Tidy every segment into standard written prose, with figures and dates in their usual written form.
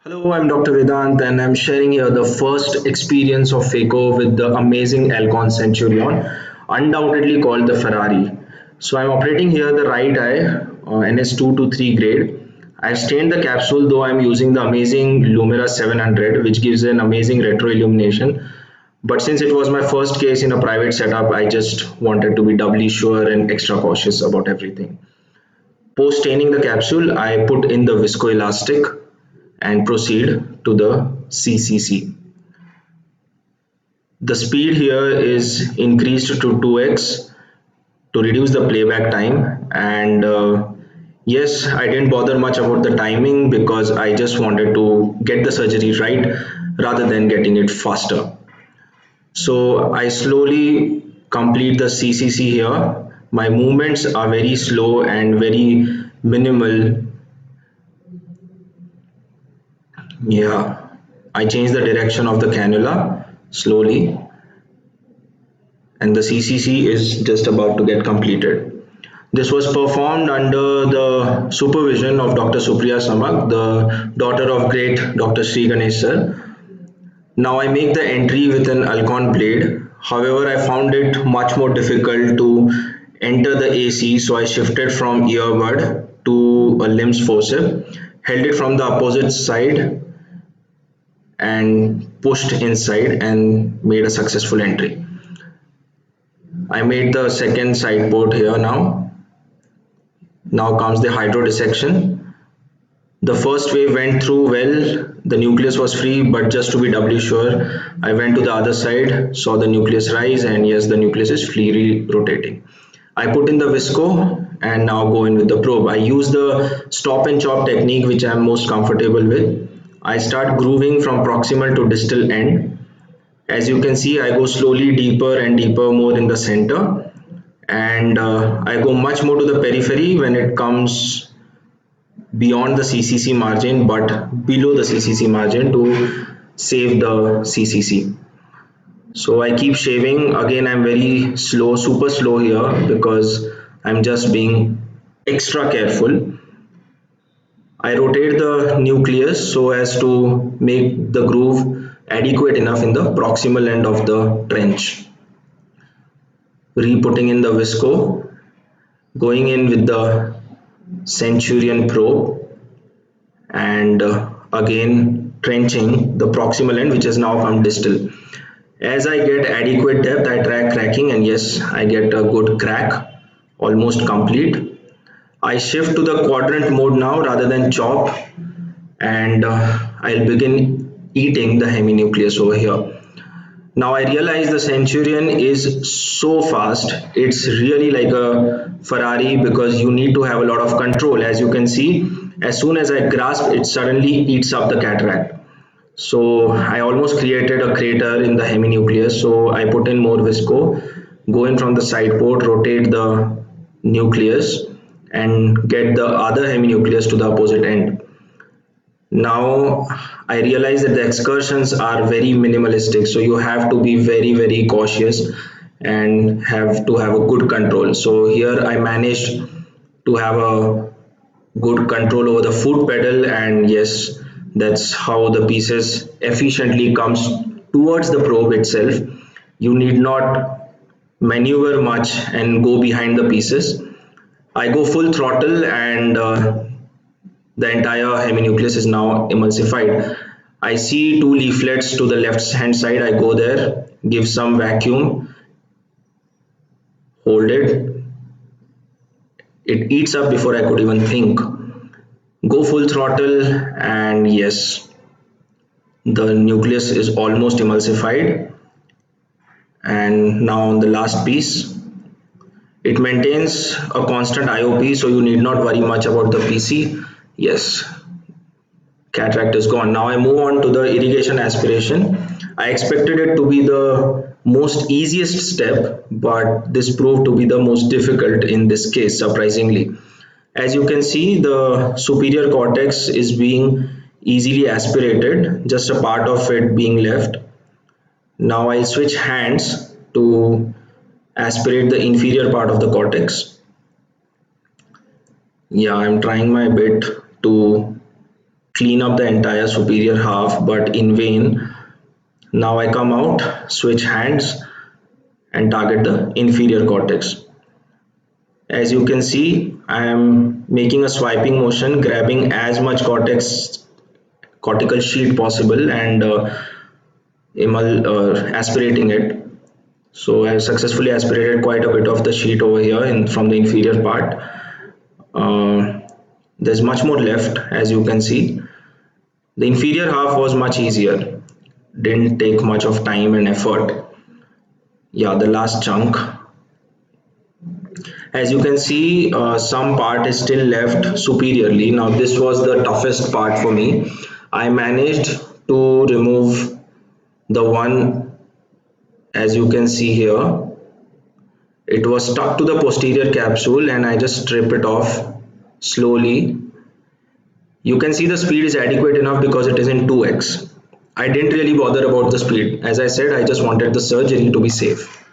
Hello, I'm Dr. Vedant, and I'm sharing here the first experience of Phaco with the amazing Alcon Centurion, undoubtedly called the Ferrari. So I'm operating here the right eye, NS2 to 3 grade. I've stained the capsule, though I'm using the amazing Lumira 700, which gives an amazing retro illumination. But since it was my first case in a private setup, I just wanted to be doubly sure and extra cautious about everything. Post staining the capsule, I put in the viscoelastic and proceed to the CCC. The speed here is increased to 2x to reduce the playback time, and yes, I didn't bother much about the timing because I just wanted to get the surgery right rather than getting it faster. So I slowly complete the CCC here. My movements are very slow and very minimal. Yeah, I change the direction of the cannula slowly, and the CCC is just about to get completed. This was performed under the supervision of Dr. Supriya Samak, the daughter of great Dr. SriGanesh sir. Now I make the entry with an Alcon blade. However, I found it much more difficult to enter the AC, so I shifted from earbud to a limbs forceps, held it from the opposite side and pushed inside and made a successful entry. I made the second side port here now. Now comes the hydrodissection. The first wave went through well, the nucleus was free, but just to be doubly sure, I went to the other side, saw the nucleus rise, and yes, the nucleus is freely rotating. I put in the visco and now go in with the probe. I use the stop and chop technique, which I am most comfortable with. I start grooving from proximal to distal end. As you can see, I go slowly deeper and deeper more in the center, and I go much more to the periphery when it comes beyond the CCC margin but below the CCC margin to save the CCC. So I keep shaving. Again, I'm very slow, super slow here because I'm just being extra careful. I rotate the nucleus so as to make the groove adequate enough in the proximal end of the trench. Re-putting in the visco, going in with the Centurion probe, and again trenching the proximal end, which has now come distal. As I get adequate depth, I try cracking, and yes, I get a good crack, almost complete. I shift to the quadrant mode now rather than chop, and I'll begin eating the heminucleus over here. Now I realize the Centurion is so fast. It's really like a Ferrari because you need to have a lot of control. As you can see, as soon as I grasp, it suddenly eats up the cataract. So I almost created a crater in the heminucleus. So I put in more visco, go in from the side port, rotate the nucleus, and get the other heminucleus to the opposite end. Now I realize that the excursions are very minimalistic, so you have to be very cautious and have to have a good control. So here I managed to have a good control over the foot pedal, and yes, that's how the pieces efficiently comes towards the probe itself. You need not maneuver much and go behind the pieces. I go full throttle, and the entire heminucleus is now emulsified. I see two leaflets to the left hand side. I go there, give some vacuum, hold it. It eats up before I could even think. Go full throttle, and yes, the nucleus is almost emulsified. And now on the last piece, it maintains a constant IOP, so you need not worry much about the PC. Yes, cataract is gone. Now I move on to the irrigation aspiration. I expected it to be the most easiest step, but this proved to be the most difficult in this case, surprisingly. As you can see, the superior cortex is being easily aspirated, just a part of it being left. Now I'll switch hands to aspirate the inferior part of the cortex. Yeah, I'm trying my bit to clean up the entire superior half, but in vain. Now I come out, switch hands, and target the inferior cortex. As you can see, I am making a swiping motion, grabbing as much cortical sheet possible and aspirating it. So I have successfully aspirated quite a bit of the sheet over here from the inferior part. Uh, there's much more left, as you can see. The inferior half was much easier, didn't take much of time and effort. Yeah, the last chunk. As you can see, some part is still left superiorly. Now this was the toughest part for me. I managed to remove the one, as you can see here. It was stuck to the posterior capsule and I just strip it off slowly. You can see the speed is adequate enough because it is in 2x. I didn't really bother about the speed. As I said, I just wanted the surgery to be safe.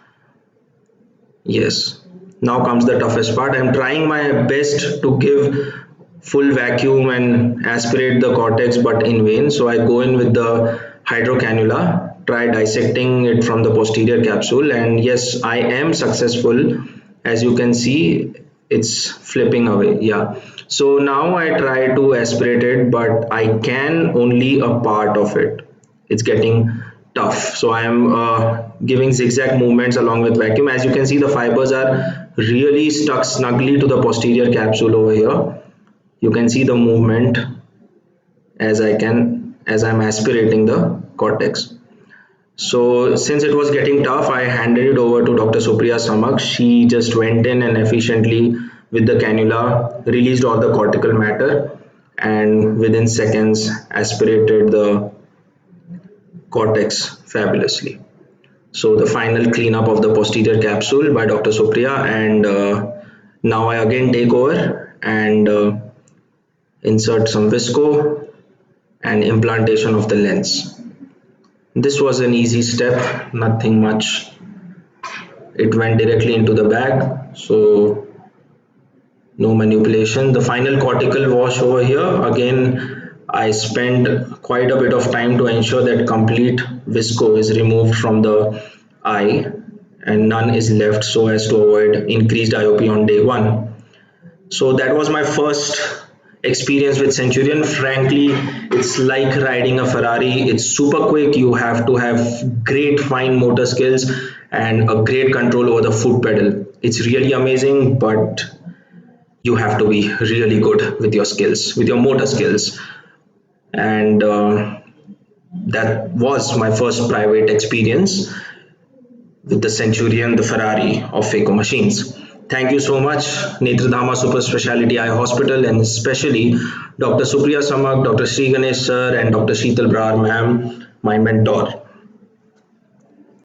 Yes. Now comes the toughest part. I'm trying my best to give full vacuum and aspirate the cortex, but in vain. So I go in with the hydrocannula, try dissecting it from the posterior capsule, and yes, I am successful. As you can see, it's flipping away. Yeah. So now I try to aspirate it, but I can only a part of it. It's getting tough. So I am giving zigzag movements along with vacuum. As you can see, the fibers are really stuck snugly to the posterior capsule over here. You can see the movement as I'm aspirating the cortex. So since it was getting tough, I handed it over to Dr. Supriya Samak. She just went in and efficiently with the cannula released all the cortical matter and within seconds aspirated the cortex fabulously. So the final cleanup of the posterior capsule by Dr. Supriya, and now I again take over and insert some visco and implantation of the lens. This was an easy step, nothing much. It went directly into the bag, so no manipulation. The final cortical wash over here, again I spend quite a bit of time to ensure that complete visco is removed from the eye and none is left so as to avoid increased IOP on day one. So that was my first experience with Centurion. Frankly, it's like riding a Ferrari. It's super quick. You have to have great fine motor skills and a great control over the foot pedal. It's really amazing, but you have to be really good with your skills, with your motor skills. And that was my first private experience with the Centurion, the Ferrari of Phaco machines. Thank you so much, Nethradhama Superspeciality Eye Hospital, and especially Dr. Supriya Samak, Dr. SriGanesh sir, and Dr. Sheetal Brar ma'am, my mentor.